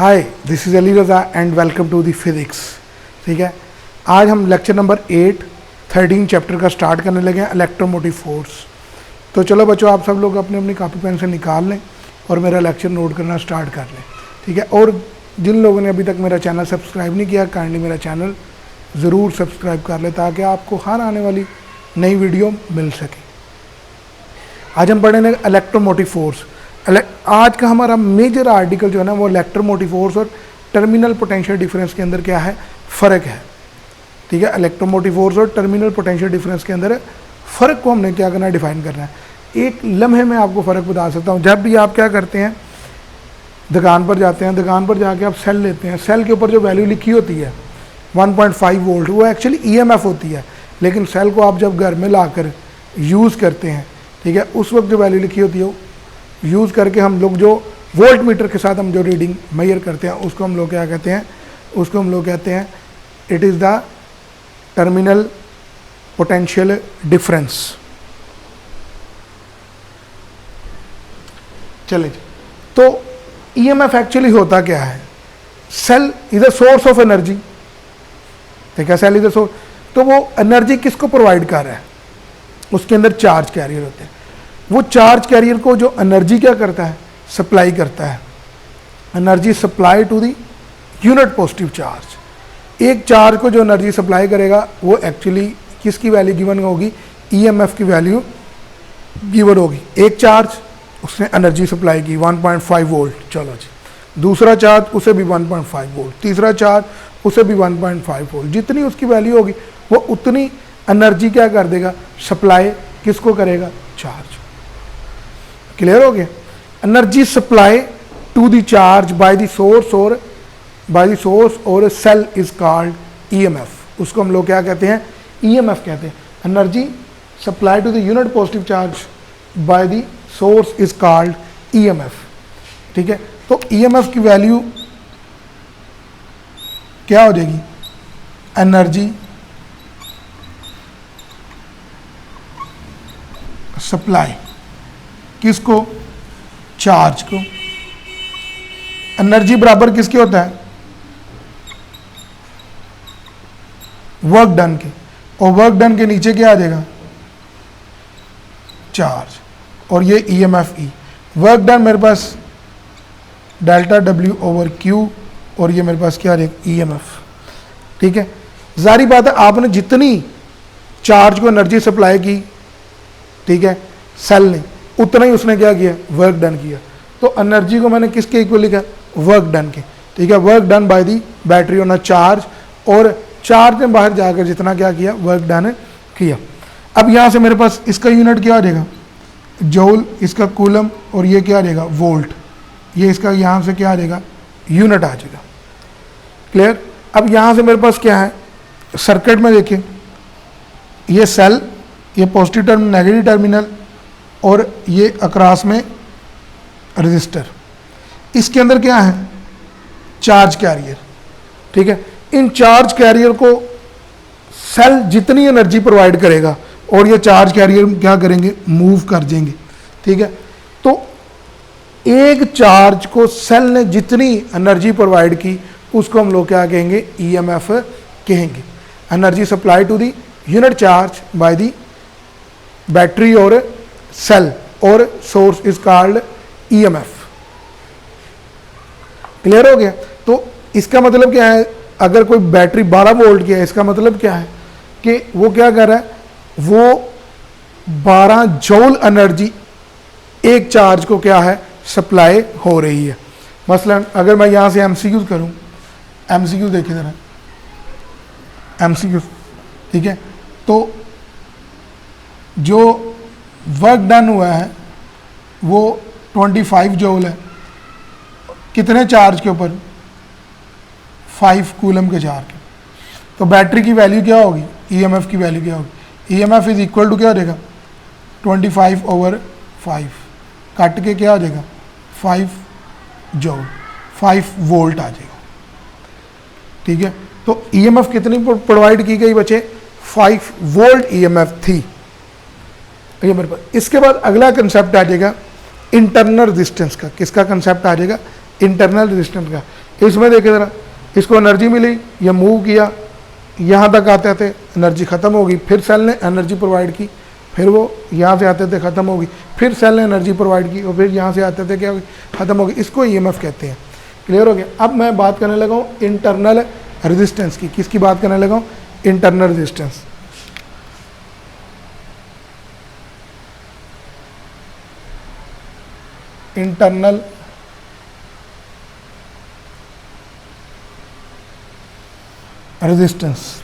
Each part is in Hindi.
Hi, this is Ali Raza and welcome to the physics. ठीक है, आज हम लेक्चर नंबर 8 13 चैप्टर का स्टार्ट करने लगे हैं, इलेक्ट्रोमोटिव फोर्स। तो चलो बच्चों, आप सब लोग अपने अपनी कापी पेन से निकाल लें और मेरा लेक्चर नोट करना स्टार्ट कर लें। ठीक है, और जिन लोगों ने अभी तक मेरा चैनल सब्सक्राइब नहीं किया, काइंडली मेरा चैनल ज़रूर सब्सक्राइब कर लें ताकि आपको हर आने वाली नई वीडियो मिल सके। आज हम पढ़ेंगे इलेक्ट्रोमोटिव फोर्स। आज का हमारा मेजर आर्टिकल जो है ना, वो इलेक्ट्रोमोटिव फोर्स और टर्मिनल पोटेंशियल डिफरेंस के अंदर क्या है, फ़र्क है। ठीक है, इलेक्ट्रोमोटिव फोर्स और टर्मिनल पोटेंशियल डिफरेंस के अंदर फ़र्क को हमने क्या करना है, डिफाइन करना है। एक लम्हे में आपको फ़र्क बता सकता हूँ। जब भी आप क्या करते हैं, दुकान पर जाते हैं, दुकान पर जाके आप सेल लेते हैं, सेल के ऊपर जो वैल्यू लिखी होती है 1.5 वोल्ट, वो एक्चुअली EMF होती है। लेकिन सेल को आप जब घर में लाकर यूज़ करते हैं, ठीक है, उस वक्त जो वैल्यू लिखी होती है यूज़ करके हम लोग जो वोल्ट मीटर के साथ हम जो रीडिंग मेजर करते हैं, उसको हम लोग क्या कहते हैं, उसको हम लोग कहते हैं it is the terminal potential difference. चलिए, तो EMF एक्चुअली होता क्या है? Cell is a source of energy. ठीक है, सेल इज अ सोर्स, तो वो एनर्जी किसको प्रोवाइड कर रहा है? उसके अंदर चार्ज कैरियर होते हैं। वो चार्ज कैरियर को जो एनर्जी क्या करता है, सप्लाई करता है। Energy supply to the unit positive charge. एक चार्ज को जो एनर्जी सप्लाई करेगा वो एक्चुअली किसकी वैल्यू गिवन होगी? EMF की वैल्यू गिवन होगी। एक चार्ज उसने एनर्जी सप्लाई की 1.5 वोल्ट, चलो जी। दूसरा चार्ज उसे भी 1.5 वोल्ट, तीसरा चार्ज उसे भी 1.5 वोल्ट। जितनी उसकी वैल्यू होगी वो उतनी एनर्जी क्या कर देगा, सप्लाई किसको करेगा? चार्ज। क्लियर हो गया? Energy supply to the charge by the source और सेल इज कॉल्ड EMF। उसको हम लोग क्या कहते हैं? EMF कहते हैं। Energy supply to the unit positive charge by the source is called EMF। ठीक है, तो EMF की वैल्यू क्या हो जाएगी? एनर्जी सप्लाई किसको? चार्ज को। एनर्जी बराबर किसके होता है? वर्क डन के। और वर्क डन के नीचे क्या आ जाएगा? चार्ज। और ये EMF E। वर्क डन मेरे पास डेल्टा W/Q और ये मेरे पास क्या आ जाएगा? EMF। ठीक है, जारी बात है, आपने जितनी चार्ज को एनर्जी सप्लाई की, ठीक है, सेल ने, उतना ही उसने क्या किया? वर्क डन किया। तो एनर्जी को मैंने किसके इक्वल लिखा? वर्क डन के। ठीक है, work done by the battery on a charge, और चार्ज ने बाहर जाकर जितना क्या किया? वर्क डन किया। अब यहाँ से मेरे पास इसका यूनिट क्या आ जाएगा? जूल, इसका कूलम, और ये क्या आ जाएगा? वोल्ट। ये इसका यहाँ से क्या आ जाएगा? यूनिट आ जाएगा। क्लियर? अब यहाँ से मेरे पास क्या है? सर्किट में देखिए, ये सेल, ये पॉजिटिव टर्मिनल, नेगेटिव टर्मिनल, और ये अक्रॉस में रजिस्टर। इसके अंदर क्या है? Charge carrier. ठीक है, इन चार्ज कैरियर को सेल जितनी एनर्जी प्रोवाइड करेगा और ये चार्ज कैरियर क्या करेंगे? मूव कर देंगे। ठीक है, तो एक चार्ज को सेल ने जितनी एनर्जी प्रोवाइड की उसको हम लोग क्या कहेंगे? EMF कहेंगे। Energy supply to the unit charge by the battery और सेल और source is called EMF। Clear हो गया? तो इसका मतलब क्या है? अगर कोई बैटरी 12 वोल्ट की है, इसका मतलब क्या है कि वो क्या कर रहा है? वो 12 जूल एनर्जी एक चार्ज को क्या है? सप्लाई हो रही है। मसलन अगर मैं यहां से MCQ करूं, MCQ देखिए जरा, MCQ। ठीक है, तो जो वर्क डन हुआ है वो 25 जूल है। कितने चार्ज के ऊपर? 5 कूलम के चार्ज के। तो बैटरी की वैल्यू क्या होगी? EMF की वैल्यू क्या होगी? EMF इज इक्वल टू क्या हो जाएगा? 25/5 काट के क्या हो जाएगा? 5 जूल, 5 वोल्ट आ जाएगा। ठीक है, तो EMF कितनी प्रोवाइड की गई बच्चे? 5 वोल्ट EMF थी। ये मेरे पास। इसके बाद अगला कंसेप्ट आ जाएगा इंटरनल रेजिस्टेंस का। किसका कंसेप्ट आ जाएगा? इंटरनल रेजिस्टेंस का। इसमें देखिए ज़रा, इसको एनर्जी मिली, ये मूव किया, यहाँ तक आते थे एनर्जी ख़त्म होगी, फिर सेल ने एनर्जी प्रोवाइड की, फिर वो यहाँ से आते थे ख़त्म होगी, फिर सेल ने एनर्जी प्रोवाइड की और फिर यहाँ से आते थे क्या होगी, ख़त्म होगी। इसको ईएमएफ कहते हैं। क्लियर हो गया। अब मैं बात करने लगा हूँ इंटरनल रेजिस्टेंस की। किसकी बात करने लगा हूँ? Internal resistance. इंटरनल रेजिस्टेंस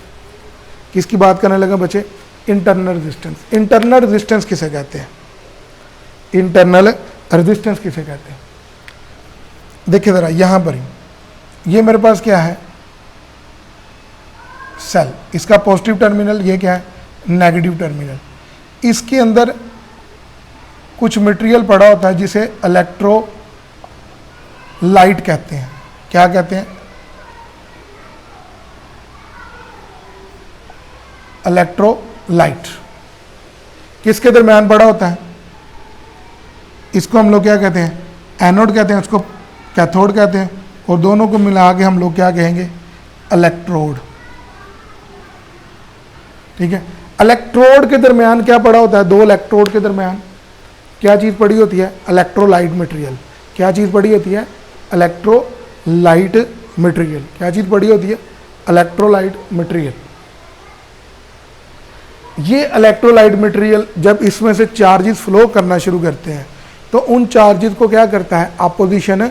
किसकी बात करने लगा बच्चे? Internal resistance. इंटरनल रेजिस्टेंस किसे कहते हैं? इंटरनल रेजिस्टेंस किसे कहते हैं? देखिए ज़रा यहाँ पर ही, ये मेरे पास क्या है? सेल। इसका पॉजिटिव टर्मिनल, ये क्या है? Negative terminal. इसके अंदर कुछ मटेरियल पड़ा होता है जिसे इलेक्ट्रोलाइट कहते हैं। क्या कहते हैं? इलेक्ट्रोलाइट। किसके दरमियान पड़ा होता है? इसको हम लोग क्या कहते हैं? एनोड कहते हैं, उसको कैथोड कहते हैं, और दोनों को मिला के हम लोग क्या कहेंगे? इलेक्ट्रोड। ठीक है। इलेक्ट्रोड के दरमियान क्या पड़ा होता है? दो इलेक्ट्रोड के दरमियान क्या चीज़ पड़ी होती है? Electrolyte material. क्या चीज़ पड़ी होती है? Electrolyte material. क्या चीज़ पड़ी होती है? Electrolyte material. ये इलेक्ट्रोलाइट मटेरियल जब इसमें से चार्जेस फ्लो करना शुरू करते हैं तो उन चार्जेस को क्या करता है? अपोजिशन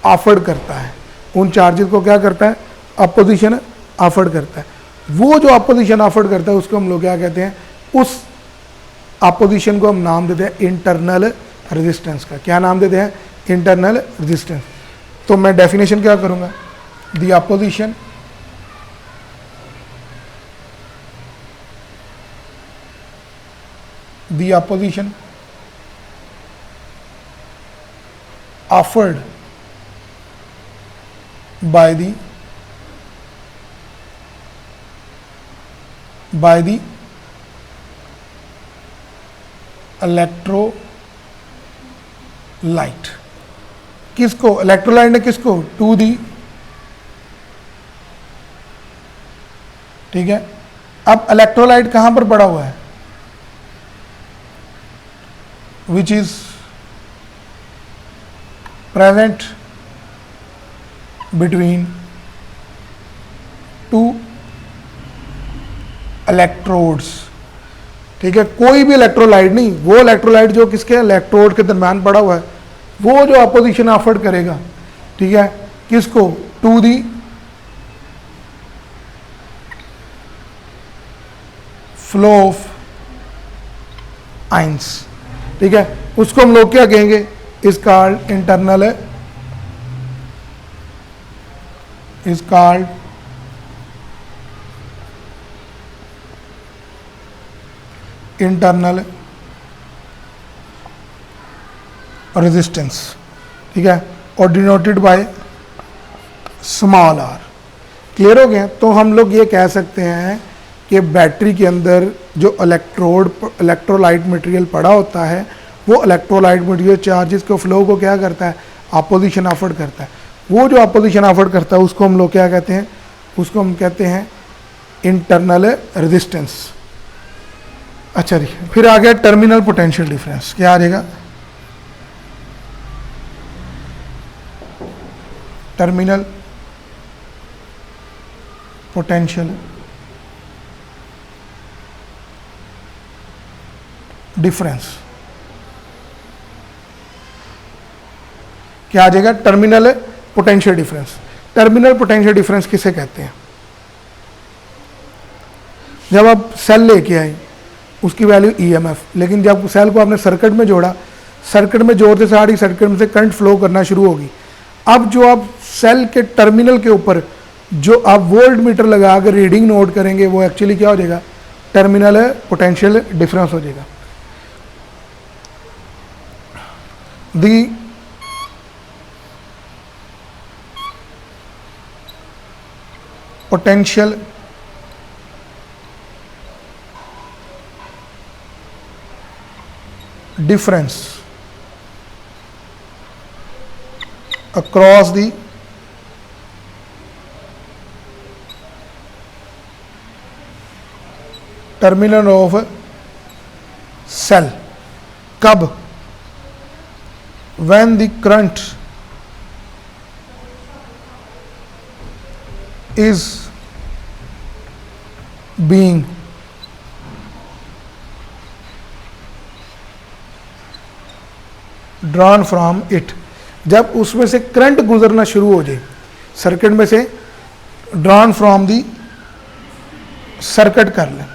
ऑफर्ड करता है। उन चार्जेस को क्या करता है? अपोजिशन ऑफर्ड करता है। वो जो अपोजिशन ऑफर्ड करता है उसको हम लोग क्या कहते हैं? उस अपोजिशन को हम नाम देते हैं इंटरनल रेजिस्टेंस का। क्या नाम देते हैं? Internal resistance. तो मैं डेफिनेशन क्या करूंगा? The opposition the opposition offered by the electrolyte। किसको? इलेक्ट्रोलाइट ने किसको? To the. ठीक है। अब इलेक्ट्रोलाइट कहां पर पड़ा हुआ है? which is present between two electrodes। ठीक है। कोई भी इलेक्ट्रोलाइट नहीं, वो इलेक्ट्रोलाइट जो किसके? इलेक्ट्रोड के दरम्यान पड़ा हुआ है, वो जो अपोजिशन ऑफर्ड करेगा। ठीक है। किसको? To the flow of ions. ठीक है। उसको हम लोग क्या कहेंगे? Is called internal, is called internal resistance. ठीक है। और denoted by small R. Clear हो गया? तो हम लोग ये कह सकते हैं कि बैटरी के अंदर जो इलेक्ट्रोलाइट मटेरियल पड़ा होता है, वो इलेक्ट्रोलाइट मटेरियल चार्जेस को फ्लो को क्या करता है? अपोजिशन ऑफर्ड करता है। वो जो अपोजिशन ऑफर्ड करता है उसको हम लोग क्या कहते हैं? उसको हम कहते हैं इंटरनल रेजिस्टेंस। अच्छा जी, फिर आ गया टर्मिनल पोटेंशियल डिफरेंस। क्या आ जाएगा? Terminal potential difference. क्या आ जाएगा? Terminal potential difference. Terminal potential difference किसे कहते हैं? जब आप सेल लेके आए उसकी वैल्यू ईएमएफ, लेकिन जब सेल को आपने सर्किट में जोड़ा, सर्किट में जोड़ते सारी सर्किट में से करंट फ्लो करना शुरू होगी। अब जो आप सेल के टर्मिनल के ऊपर जो आप वोल्ट मीटर लगा कर रीडिंग नोट करेंगे वो एक्चुअली क्या हो जाएगा? टर्मिनल पोटेंशियल डिफरेंस हो जाएगा। The potential difference across the terminal of cell. कब? When the current is being drawn from it, जब उसमें से करंट गुजरना शुरू हो जाए, सर्किट में से ड्रॉन फ्रॉम दी सर्किट कर लें।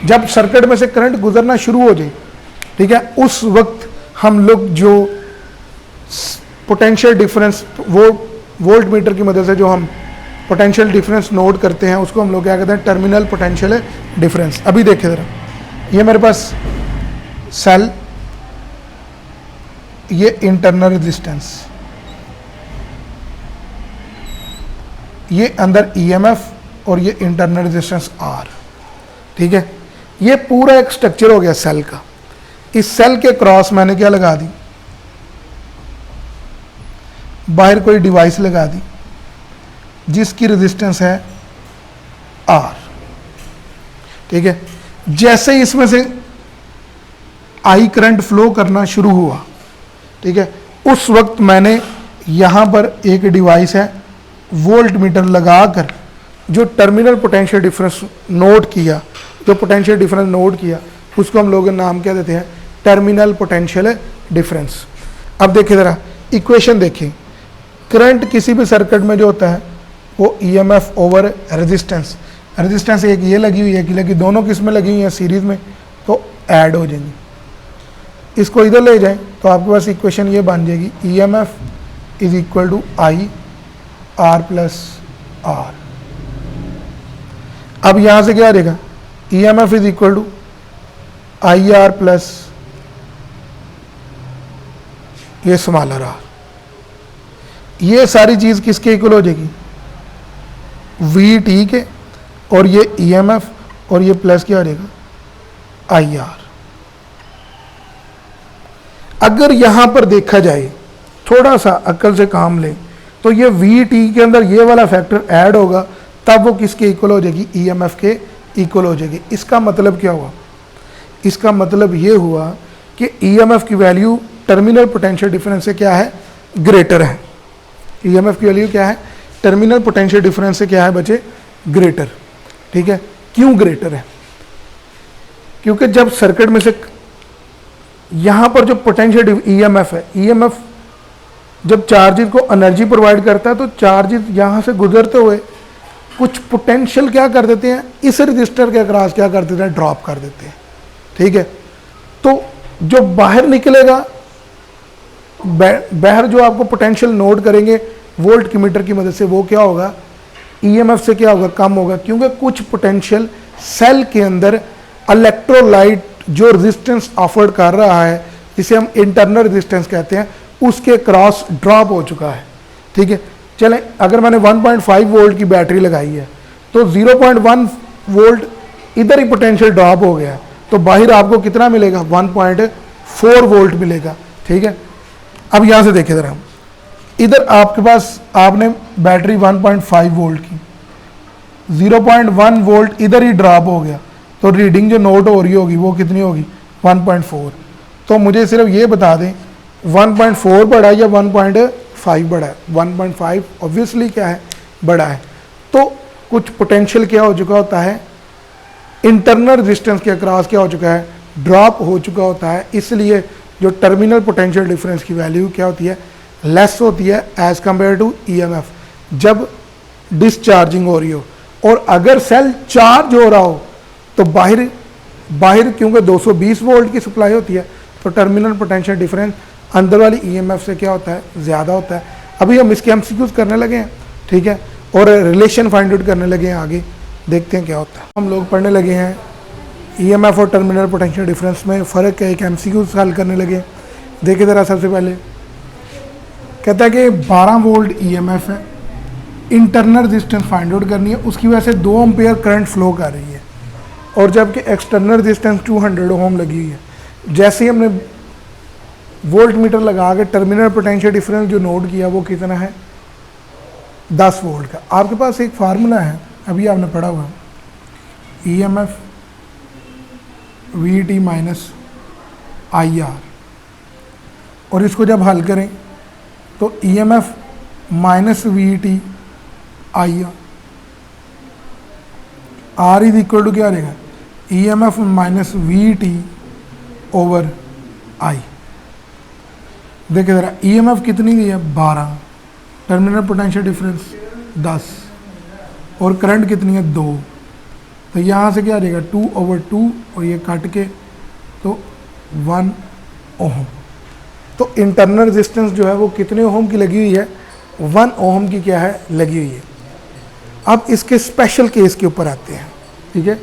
जब सर्किट में से करंट गुजरना शुरू हो जाए, ठीक है, उस वक्त हम लोग जो पोटेंशियल डिफरेंस, वो वोल्ट मीटर की मदद से जो हम पोटेंशियल डिफरेंस नोट करते हैं, उसको हम लोग क्या कहते हैं? Terminal potential difference. अभी देखिए ज़रा, ये मेरे पास सेल, ये इंटरनल रेजिस्टेंस, ये अंदर ईएमएफ और ये इंटरनल रेजिस्टेंस आर, ठीक है। ये पूरा एक स्ट्रक्चर हो गया सेल का। इस सेल के क्रॉस मैंने क्या लगा दी? बाहर कोई डिवाइस लगा दी जिसकी रेजिस्टेंस है आर, ठीक है। जैसे ही इसमें से आई करंट फ्लो करना शुरू हुआ, ठीक है, उस वक्त मैंने यहां पर एक डिवाइस है वोल्ट मीटर लगाकर जो टर्मिनल पोटेंशियल डिफरेंस नोट किया, जो पोटेंशियल डिफरेंस नोट किया, उसको हम लोग नाम क्या देते हैं? Terminal potential difference. अब देखिए ज़रा इक्वेशन देखिए, करंट किसी भी सर्किट में जो होता है वो ईएमएफ ओवर रेजिस्टेंस, रेजिस्टेंस एक ये लगी हुई है कि लगी, दोनों किस में लगी हुई है? सीरीज में, तो ऐड हो जाएंगी। इसको इधर ले जाएं तो आपके पास इक्वेशन ये बन जाएगी, EMF is equal to I R plus R. अब यहां से क्या आ जाएगा? EMF is equal to I R plus ये स्मॉलर आर। ये सारी चीज किसके इक्वल हो जाएगी? वी टी के, और ये ईएमएफ, और ये प्लस क्या हो जाएगा? I R. अगर यहां पर देखा जाए, थोड़ा सा अक्ल से काम लें, तो ये वी टी के अंदर ये वाला फैक्टर ऐड होगा, तब वो किसके इक्वल हो जाएगी? ईएमएफ के इक्वल हो जाएगी। इसका मतलब क्या हुआ? इसका मतलब ये हुआ कि ईएमएफ की वैल्यू टर्मिनल पोटेंशियल डिफरेंस से क्या है? ग्रेटर है। ईएमएफ की वैल्यू क्या है? टर्मिनल पोटेंशियल डिफरेंस से क्या है बच्चे? ग्रेटर, ठीक है। क्यों ग्रेटर है? क्योंकि जब सर्किट में से यहां पर जो पोटेंशियल ईएमएफ है, ईएमएफ जब चार्जेस को एनर्जी प्रोवाइड करता है, तो चार्जेस यहां से गुजरते हुए कुछ पोटेंशियल क्या कर देते हैं? इस रजिस्टर के अक्रॉस क्या कर देते हैं? ड्रॉप कर देते हैं, ठीक है। तो जो बाहर निकलेगा, बाहर जो आपको पोटेंशियल नोट करेंगे वोल्ट की मीटर की मदद से, वो क्या होगा? ईएमएफ से क्या होगा? कम होगा, क्योंकि कुछ पोटेंशियल सेल के अंदर इलेक्ट्रोलाइट जो रेजिस्टेंस ऑफर कर रहा है, जिसे हम इंटरनल रेजिस्टेंस कहते हैं, उसके क्रॉस ड्रॉप हो चुका है, ठीक है। चलें, अगर मैंने 1.5 वोल्ट की बैटरी लगाई है तो 0.1 वोल्ट इधर ही पोटेंशियल ड्रॉप हो गया, तो बाहर आपको कितना मिलेगा? 1.4 वोल्ट मिलेगा, ठीक है। अब यहां से देखिए जरा, इधर आपके पास आपने बैटरी 1.5 वोल्ट की, 0.1 वोल्ट इधर ही ड्रॉप हो गया, तो रीडिंग जो नोट हो रही होगी वो कितनी होगी? 1.4। तो मुझे सिर्फ ये बता दें 1.4 बड़ा है या 1.5 बड़ा है? 1.5 ऑब्वियसली क्या है? बड़ा है। तो कुछ पोटेंशियल क्या हो चुका होता है? इंटरनल रेजिस्टेंस के अक्रॉस क्या हो चुका है? ड्रॉप हो चुका होता है। इसलिए जो टर्मिनल पोटेंशियल डिफरेंस की वैल्यू क्या होती है? लेस होती है एज कंपेयर टू ईएमएफ, जब डिस्चार्जिंग हो रही हो। और अगर सेल चार्ज हो रहा हो तो बाहर क्योंकि 220 वोल्ट की सप्लाई होती है, तो टर्मिनल पोटेंशियल डिफरेंस अंदर वाली ईएमएफ से क्या होता है? ज़्यादा होता है। अभी हम इसके एमसीक्यूज करने लगे हैं, ठीक है, और रिलेशन फाइंड आउट करने लगे हैं। आगे देखते हैं क्या होता है। हम लोग पढ़ने लगे हैं ईएमएफ और टर्मिनल पोटेंशियल डिफरेंस में फ़र्क है। एक एमसीक्यूज हल करने लगे। देखिए ज़रा, सबसे पहले कहता है कि 12 वोल्ट ईएमएफ है, इंटरनल रेजिस्टेंस फाइंड आउट करनी है, उसकी वजह से 2 एम्पेयर करंट फ्लो कर रही है, और जबकि एक्सटर्नल रेजिस्टेंस 200 ओम लगी हुई है। जैसे ही हमने वोल्ट मीटर लगा के टर्मिनल पोटेंशियल डिफरेंस जो नोट किया वो कितना है? 10 वोल्ट का। आपके पास एक फार्मूला है, अभी आपने पढ़ा हुआ EMF VT माइनस IR, और इसको जब हल करें तो EMF minus VT IR, R is equal to क्या रहेगा, EMF minus VT over I। देखिए ज़रा EMF कितनी दी है 12, टर्मिनल पोटेंशियल डिफरेंस 10 और करंट कितनी है 2, तो यहाँ से क्या आ जाएगा 2/2 और ये काट के तो 1 ओम। तो इंटरनल रेजिस्टेंस जो है वो कितने ओम की लगी हुई है, 1 ओम की क्या है लगी हुई है। अब इसके स्पेशल केस के ऊपर आते हैं, ठीक है।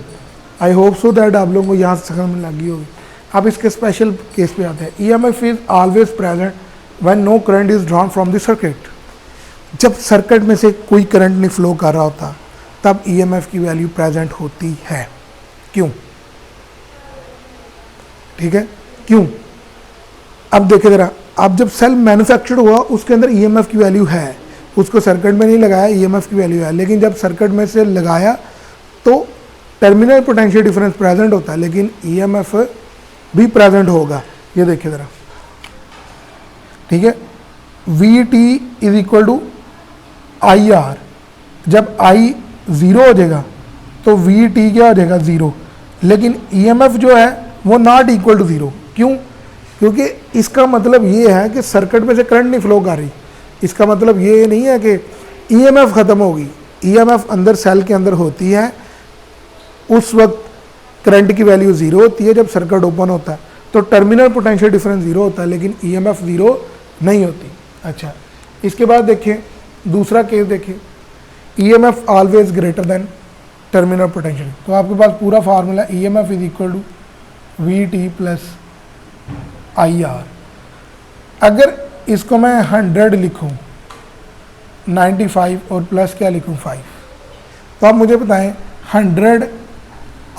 आई होप सो दैट आप लोगों को यहाँ से समझ में लगी होगी। अब इसके स्पेशल केस पे आते हैं। EMF is always present when no current is drawn from the circuit. जब सर्किट में से कोई करंट नहीं फ्लो कर रहा होता तब EMF की वैल्यू प्रेजेंट होती है। क्यों? ठीक है, क्यों? अब देखिए जरा, अब जब सेल मैन्युफैक्चर्ड हुआ उसके अंदर EMF की वैल्यू है, उसको सर्किट में नहीं लगाया, EMF की वैल्यू है, लेकिन जब सर्किट में से लगाया तो टर्मिनल पोटेंशियल डिफरेंस प्रेजेंट होता है, लेकिन EMF भी प्रेजेंट होगा। ये देखिए ज़रा, ठीक है, VT is equal to IR। जब I 0 हो जाएगा तो VT क्या हो जाएगा 0, लेकिन EMF जो है वो नॉट इक्वल टू 0। क्यों? क्योंकि इसका मतलब ये है कि सर्किट में से करंट नहीं फ्लो कर रही। इसका मतलब ये नहीं है कि EMF ख़त्म होगी, EMF अंदर सेल के अंदर होती है, उस वक्त करंट की वैल्यू 0 होती है जब सर्किट ओपन होता है, तो टर्मिनल पोटेंशियल डिफरेंस 0 होता है, लेकिन EMF 0 नहीं होती। अच्छा, इसके बाद देखिए दूसरा केस देखिए, EMF always greater than terminal potential. तो आपके पास पूरा formula EMF is equal to VT plus IR। अगर इसको मैं 100 लिखूं, 95 और प्लस क्या लिखूं 5, तो आप मुझे बताएं 100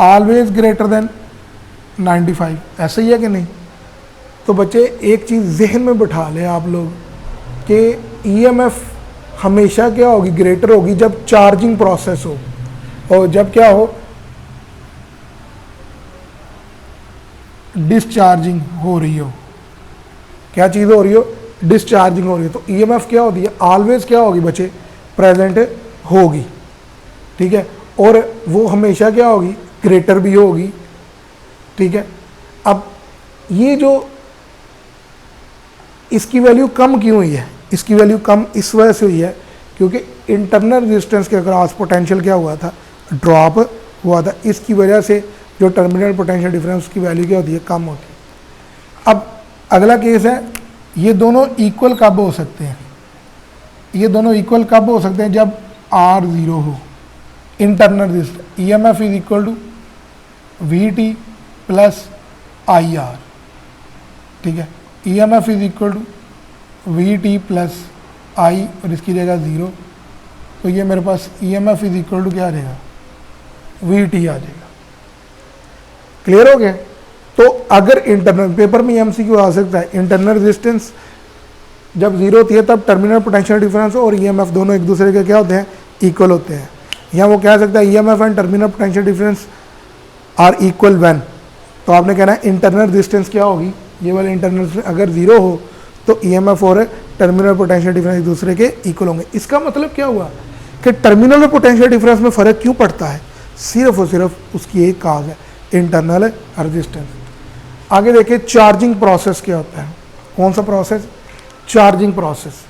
ऑलवेज ग्रेटर देन 95, ऐसा ही है कि नहीं? तो बच्चे एक चीज़ जहन में बिठा लें आप लोग कि EMF हमेशा क्या होगी, ग्रेटर होगी जब चार्जिंग प्रोसेस हो, और जब क्या हो, डिस्चार्जिंग हो रही हो। क्या चीज़ हो रही हो? डिस्चार्जिंग हो रही है। तो EMF क्या होती है, ऑलवेज क्या होगी बच्चे, प्रेजेंट होगी, ठीक है, और वो हमेशा क्या होगी, ग्रेटर भी होगी, ठीक है। अब ये जो इसकी वैल्यू कम क्यों हुई है, इसकी वैल्यू कम इस वजह से हुई है क्योंकि इंटरनल रेजिस्टेंस के अक्रॉस पोटेंशियल क्या हुआ था, ड्रॉप हुआ था। इसकी वजह से जो टर्मिनल पोटेंशियल डिफरेंस की वैल्यू क्या होती है, कम होती है। अब अगला केस है, ये दोनों इक्वल कब हो सकते हैं, ये दोनों इक्वल कब हो सकते हैं, जब R 0 हो। Internal resistance EMF is equal to VT plus IR, ठीक है, EMF is equal to VT plus I और इसकी जगह 0, तो ये मेरे पास EMF इज इक्वल टू क्या आ जाएगा, VT आ जाएगा। क्लियर हो गया? तो अगर इंटरनल, पेपर में MCQ आ सकता है, इंटरनल रेजिस्टेंस जब 0 होती है तब टर्मिनल पोटेंशियल डिफरेंस और EMF दोनों एक दूसरे के क्या होते हैं, इक्वल होते हैं। या वो कह सकता है EMF and terminal potential difference are equal when, तो आपने कहना है इंटरनल रेजिस्टेंस क्या होगी, ये वाले इंटरनल अगर 0 हो तो EMF और टर्मिनल पोटेंशियल डिफरेंस एक दूसरे के इक्वल होंगे। इसका मतलब क्या हुआ कि टर्मिनल और पोटेंशियल डिफरेंस में फ़र्क क्यों पड़ता है, सिर्फ और सिर्फ उसकी एक काज है, इंटरनल रेजिस्टेंस। आगे देखिए चार्जिंग प्रोसेस क्या होता है, कौन सा process, charging process.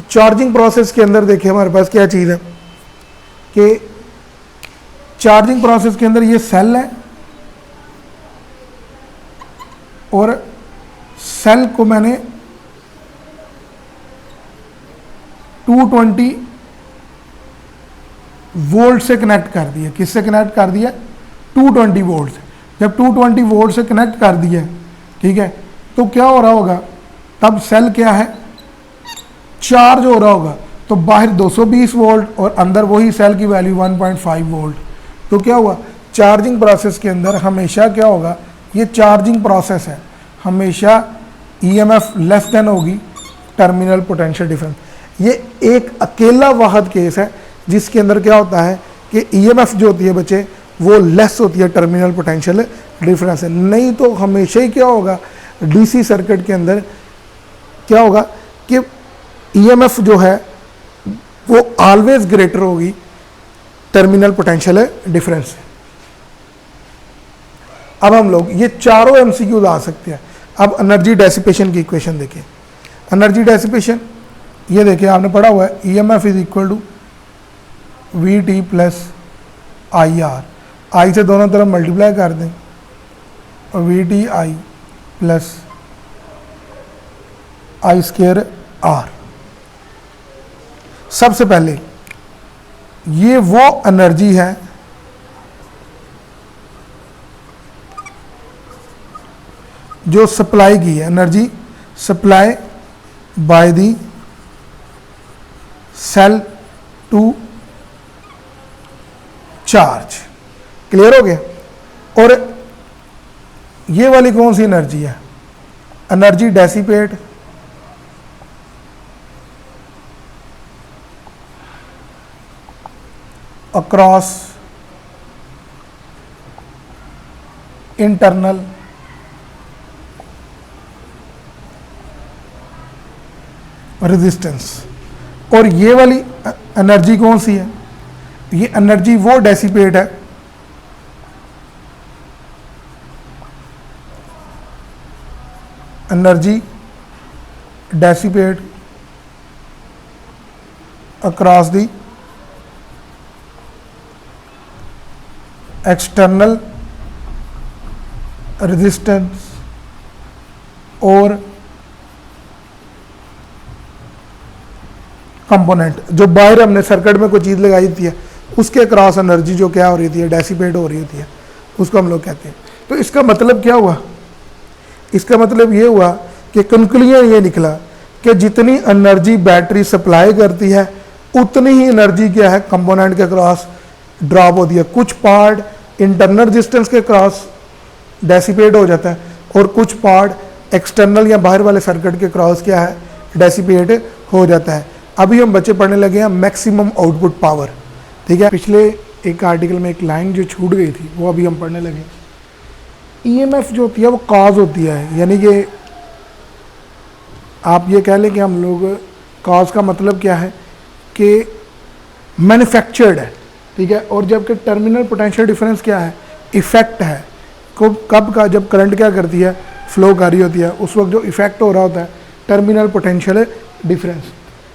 Charging process के अंदर देखिए हमारे पास क्या चीज़ है कि चार्जिंग प्रोसेस के अंदर ये सेल है और सेल को मैंने 220 वोल्ट से कनेक्ट कर दिया। किससे कनेक्ट कर दिया, 220 वोल्ट से। जब 220 वोल्ट से कनेक्ट कर दिया, ठीक है, तो क्या हो रहा होगा, तब सेल क्या है, चार्ज हो रहा होगा। तो बाहर 220 वोल्ट और अंदर वही सेल की वैल्यू 1.5 वोल्ट। तो क्या हुआ, चार्जिंग प्रोसेस के अंदर हमेशा क्या होगा, ये चार्जिंग प्रोसेस है, हमेशा EMF लेस देन होगी टर्मिनल पोटेंशियल डिफरेंस। ये एक अकेला वाहद केस है जिसके अंदर क्या होता है कि ईएमएफ जो होती है बच्चे वो लेस होती है टर्मिनल पोटेंशियल डिफरेंस से। नहीं तो हमेशा ही क्या होगा डीसी सर्किट के अंदर क्या होगा कि ईएमएफ जो है वो ऑलवेज ग्रेटर होगी टर्मिनल पोटेंशियल डिफरेंस से। अब हम लोग ये चारों एमसीक्यू आ सकते हैं। अब एनर्जी डेसिपेशन की इक्वेशन देखिए। एनर्जी डेसिपेशन ये देखिए आपने पढ़ा हुआ है EMF is equal to V T plus I R. I से दोनों तरफ मल्टीप्लाई कर दें और V T I plus I square R. सबसे पहले ये वो एनर्जी है जो सप्लाई की है, energy supply by the cell to charge. Clear हो गया। और ये वाली कौन सी एनर्जी है, energy dissipate across internal resistance. और ये वाली एनर्जी कौन सी है, ये एनर्जी वो डेसिपेट है energy dissipate across the external resistance और कंपोनेंट। जो बाहर हमने सर्किट में कोई चीज़ लगाई थी है उसके क्रॉस एनर्जी जो क्या हो रही थी डेसिपेट हो रही होती है उसको हम लोग कहते हैं। तो इसका मतलब क्या हुआ, इसका मतलब ये हुआ कि कंक्लूजन ये निकला कि जितनी एनर्जी बैटरी सप्लाई करती है उतनी ही एनर्जी क्या है कंपोनेंट के क्रॉस ड्रॉप होती है। कुछ पार्ट इंटरनल रेजिस्टेंस के क्रॉस डेसिपेट हो जाता है और कुछ पार्ट एक्सटर्नल या बाहर वाले सर्किट के क्रॉस क्या है डेसिपेट हो जाता है। अभी हम बच्चे पढ़ने लगे हैं मैक्सिमम आउटपुट पावर। ठीक है, पिछले एक आर्टिकल में एक लाइन जो छूट गई थी वो अभी हम पढ़ने लगे। ईएमएफ जो होती है वो कॉज होती है, यानी कि आप ये कह लें कि हम लोग कॉज का मतलब क्या है कि मैन्युफैक्चर्ड है। ठीक है, और जबकि टर्मिनल पोटेंशियल डिफरेंस क्या है इफेक्ट है। कब का, जब करंट क्या करती है फ्लो कर रही होती है उस वक्त जो इफेक्ट हो रहा होता है टर्मिनल पोटेंशियल डिफरेंस।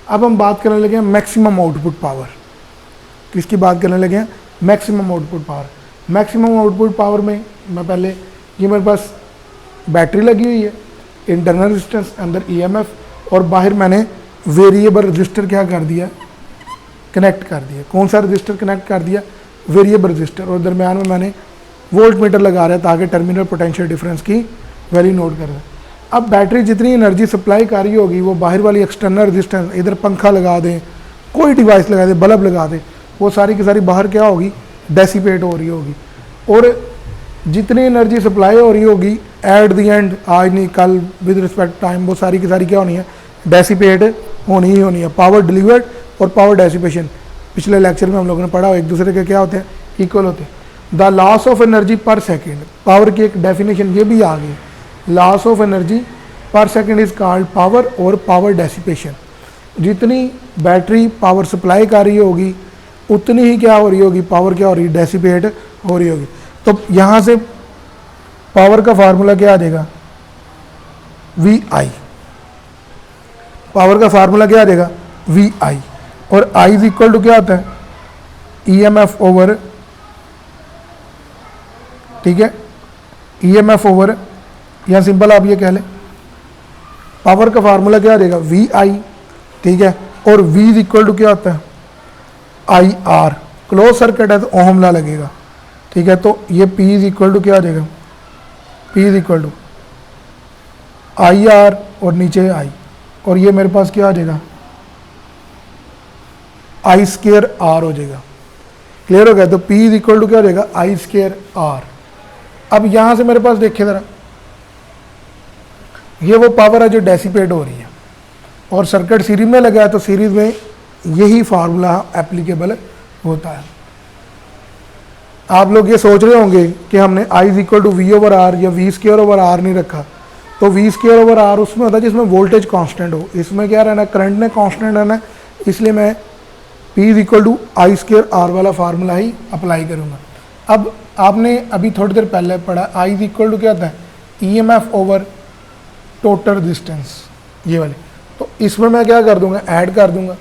अब हम बात करने लगे हैं मैक्सिमम आउटपुट पावर। किसकी बात करने लगे हैं, maximum output power. Maximum output power में मैं पहले ये मेरे पास बैटरी लगी हुई है, इंटरनल रेजिस्टेंस, अंदर ईएमएफ और बाहर मैंने वेरिएबल रजिस्टर क्या कर दिया कनेक्ट कर दिया। कौन सा रजिस्टर कनेक्ट कर दिया, वेरिएबल रजिस्टर। और दरम्यान में मैंने वोल्ट मीटर लगा रहा है ताकि टर्मिनल पोटेंशियल डिफरेंस की वैल्यू नोट कर रहा है। अब बैटरी जितनी एनर्जी सप्लाई कर रही होगी वो बाहर वाली एक्सटर्नल रेजिस्टेंस, इधर पंखा लगा दें, कोई डिवाइस लगा दें, बल्ब लगा दें, वो सारी की सारी बाहर क्या होगी डेसिपेट हो रही होगी। और जितनी एनर्जी सप्लाई हो रही होगी एट द एंड, आज नहीं कल, विद रिस्पेक्ट टाइम, वो सारी की सारी क्या होनी है डेसिपेट होनी ही होनी है। पावर डिलीवर्ड और पावर डेसिपेशन पिछले लेक्चर में हम लोगों ने पढ़ा, एक दूसरे के क्या होते हैं इक्वल होते हैं। द लॉस ऑफ एनर्जी पर सेकेंड, पावर की एक डेफिनेशन ये भी आ गई, लॉस ऑफ एनर्जी पर सेकेंड इज कॉल्ड पावर और पावर डेसिपेशन। जितनी बैटरी पावर सप्लाई कर रही होगी उतनी ही क्या हो रही होगी पावर क्या हो रही है डेसिपेट हो रही होगी। तो यहाँ से पावर का फार्मूला क्या आ जाएगा वी आई, पावर का फार्मूला क्या आ जाएगा वी आई। और आई इज इक्वल टू क्या होता है ईएमएफ ओवर, ठीक है, ईएमएफ ओवर, या सिंपल आप ये कह लें पावर का फार्मूला क्या आ जाएगा वी आई। ठीक है, और वी इज इक्वल टू क्या होता है आई आर। क्लोज सर्किट है तो ओहम लॉ लगेगा। ठीक है, तो ये पी इज इक्वल टू क्या आ जाएगा, P is equal to I R और नीचे आई, और ये मेरे पास क्या आ जाएगा आई स्क्वायर आर हो जाएगा। क्लियर हो गया। तो पी इज इक्वल टू क्या हो जाएगा आई स्क्वायर आर। अब यहां से मेरे पास देखिए ज़रा, ये वो पावर है जो डेसिपेट हो रही है और सर्किट सीरीज में लगा है तो सीरीज में यही फार्मूला एप्लीकेबल होता है। आप लोग ये सोच रहे होंगे कि हमने I is equal to V over R या वी स्क्वायर ओवर आर नहीं रखा, तो वी स्क्वायर ओवर आर उसमें होता है जिसमें वोल्टेज कांस्टेंट हो, इसमें क्या रहना है, करंट ने कांस्टेंट रहना है, इसलिए मैं P is equal to I square R वाला फार्मूला ही अप्लाई करूँगा। अब आपने अभी थोड़ी देर पहले पढ़ा I इज इक्वल टू क्या होता है, EMF ओवर टोटल डिस्टेंस, ये वाले, तो इसमें मैं क्या कर दूंगा, ऐड कर दूंगा,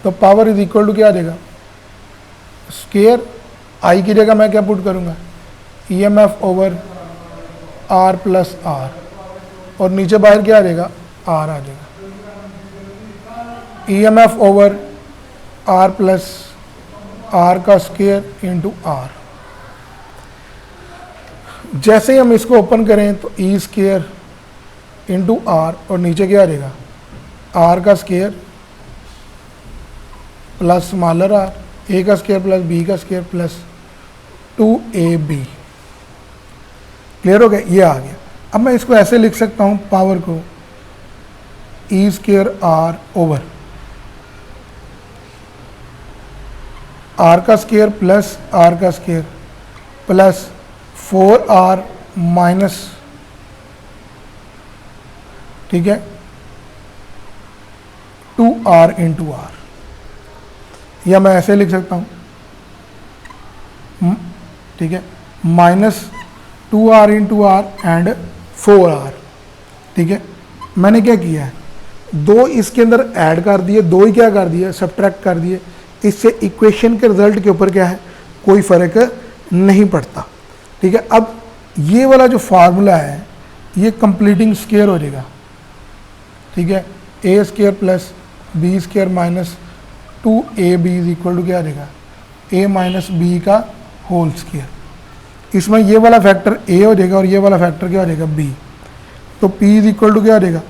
तो पावर इज इक्वल टू क्या आ जाएगा, स्क्वायर I की जगह मैं क्या पुट करूंगा, EMF over R plus R, और नीचे बाहर क्या आ जाएगा, R आ जाएगा, EMF over R plus R का स्क्वायर इंटू R। जैसे ही हम इसको ओपन करें तो E स्क्वायर इंटू R, और नीचे क्या आ जाएगा, R का square plus smaller R, A का स्क्वायर प्लस B का स्क्वायर प्लस 2AB। क्लियर हो गया, ये आ गया। अब मैं इसको ऐसे लिख सकता हूँ, पावर को E square R over R का स्क्वायर प्लस R का स्क्वायर प्लस 4R माइनस, ठीक है, 2R इंटू R, या मैं ऐसे लिख सकता हूँ, ठीक है, minus 2R into R and 4R। ठीक है, मैंने क्या किया है, दो इसके अंदर ऐड कर दिए, दो ही क्या कर दिए, सब्ट्रैक्ट कर दिए, इससे इक्वेशन के रिजल्ट के ऊपर क्या है, कोई फर्क नहीं पड़ता। ठीक है, अब ये वाला जो फार्मूला है ये कंप्लीटिंग स्क्वायर हो जाएगा। ठीक है, A square plus B square minus 2ab is equal to क्या आ जाएगा, a माइनस बी का होल स्क्वायर। इसमें ये वाला फैक्टर a हो जाएगा और ये वाला फैक्टर क्या हो जाएगा, b। तो p इज इक्वल टू क्या हो जाएगा,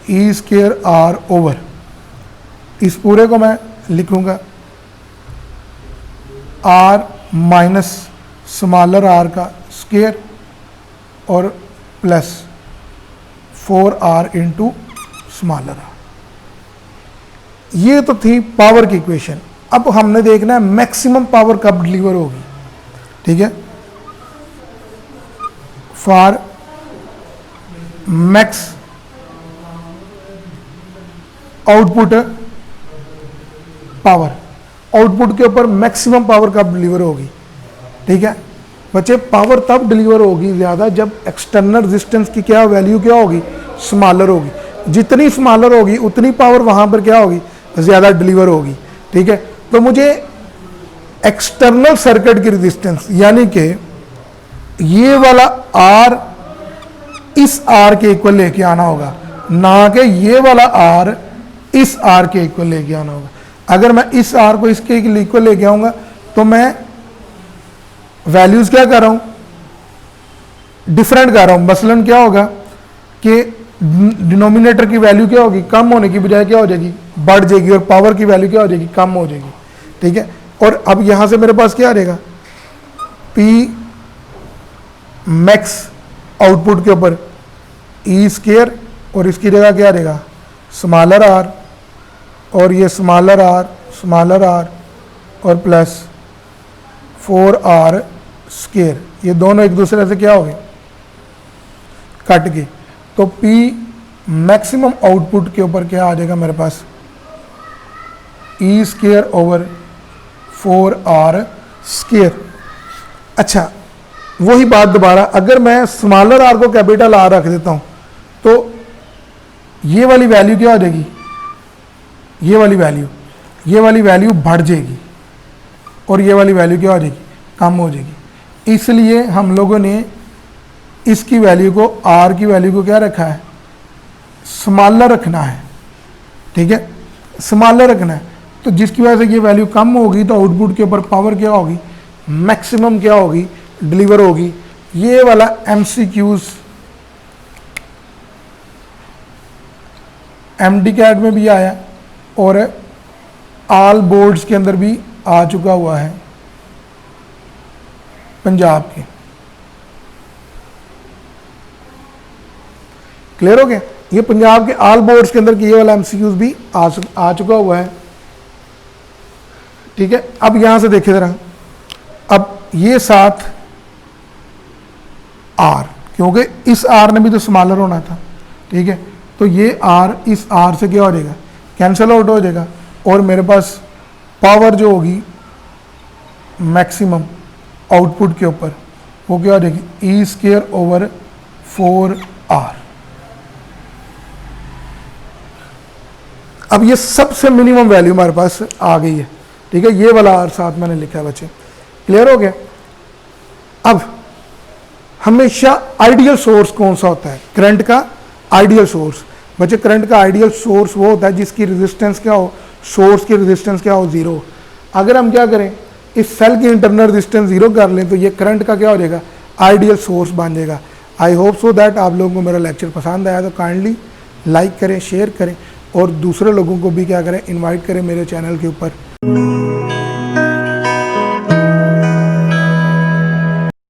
e स्क्वायर r ओवर, इस पूरे को मैं लिखूंगा r माइनस स्मॉलर r का स्क्वायर और plus 4r into smaller r। ये तो थी पावर की इक्वेशन। अब हमने देखना है मैक्सिमम पावर कब डिलीवर होगी। ठीक है, for max output power, output के ऊपर मैक्सिमम पावर कब डिलीवर होगी। ठीक है बच्चे, पावर तब डिलीवर होगी ज़्यादा जब एक्सटर्नल रेजिस्टेंस की क्या वैल्यू क्या होगी, स्मॉलर होगी। जितनी स्मॉलर होगी उतनी पावर वहाँ पर क्या होगी, ज़्यादा डिलीवर होगी। ठीक है, तो मुझे एक्सटर्नल सर्किट की रेजिस्टेंस यानी कि ये वाला R इस R के इक्वल लेके आना होगा, ना कि ये वाला R इस R के इक्वल लेके आना होगा। अगर मैं इस R को इसके इक्वल लेके आऊँगा तो मैं वैल्यूज़ क्या कर रहा हूँ, डिफरेंट कर रहा हूँ। मसलन क्या होगा कि डिनोमिनेटर की वैल्यू क्या होगी, कम होने की बजाय क्या हो जाएगी, बढ़ जाएगी, और पावर की वैल्यू क्या हो जाएगी, कम हो जाएगी। ठीक है, और अब यहाँ से मेरे पास क्या आ जाएगा, P मैक्स आउटपुट के ऊपर E स्क्वायर और इसकी जगह क्या आ जाएगा, स्मॉलर R, और ये स्मॉलर R और प्लस 4R स्क्वायर, ये दोनों एक दूसरे से क्या हो गए, कट गए। तो P मैक्सिमम आउटपुट के ऊपर क्या आ जाएगा मेरे पास, E square over 4R square. अच्छा, वही बात दोबारा, अगर मैं स्मॉलर R को कैपिटल R रख देता हूँ तो ये वाली वैल्यू क्या हो जाएगी, ये वाली वैल्यू बढ़ जाएगी और ये वाली वैल्यू क्या हो जाएगी, कम हो जाएगी। इसलिए हम लोगों ने इसकी वैल्यू को, R की वैल्यू को क्या रखा है, स्मॉलर रखना है। ठीक है, स्मॉलर रखना है, तो जिसकी वजह से ये वैल्यू कम होगी तो आउटपुट के ऊपर पावर क्या होगी, मैक्सिमम क्या होगी, डिलीवर होगी। ये वाला MCQs MDCAT में भी आया और ऑल बोर्ड्स के अंदर भी आ चुका हुआ है पंजाब के। क्लियर हो गया। ये पंजाब के ऑल बोर्ड्स के अंदर ये वाला एमसीक्यूज भी आ चुका हुआ है। ठीक है, अब यहां से देखिए जरा, अब ये 7 आर, क्योंकि इस आर ने भी तो स्मॉलर होना था। ठीक है, तो ये आर इस आर से क्या हो जाएगा, कैंसिल आउट हो जाएगा, और मेरे पास पावर जो होगी मैक्सिमम आउटपुट के ऊपर वो क्या हो जाएगी, E² / 4R। अब ये सबसे मिनिमम वैल्यू हमारे पास आ गई है। ठीक है, ये वाला आर साथ मैंने लिखा है बच्चे, क्लियर हो गया। अब हमेशा आइडियल सोर्स कौन सा होता है, करंट का आइडियल सोर्स। बच्चे करंट का आइडियल सोर्स वो होता है जिसकी रेजिस्टेंस क्या हो, सोर्स की रेजिस्टेंस क्या हो, 0। अगर हम क्या करें, इस सेल की इंटरनल रेजिस्टेंस 0 कर लें तो ये करंट का क्या हो जाएगा, आइडियल सोर्स बन जाएगा। आई होप सो दैट आप लोगों को मेरा लेक्चर पसंद आया तो काइंडली लाइक करें, शेयर करें, और दूसरे लोगों को भी क्या करें, इनवाइट करें मेरे चैनल के ऊपर।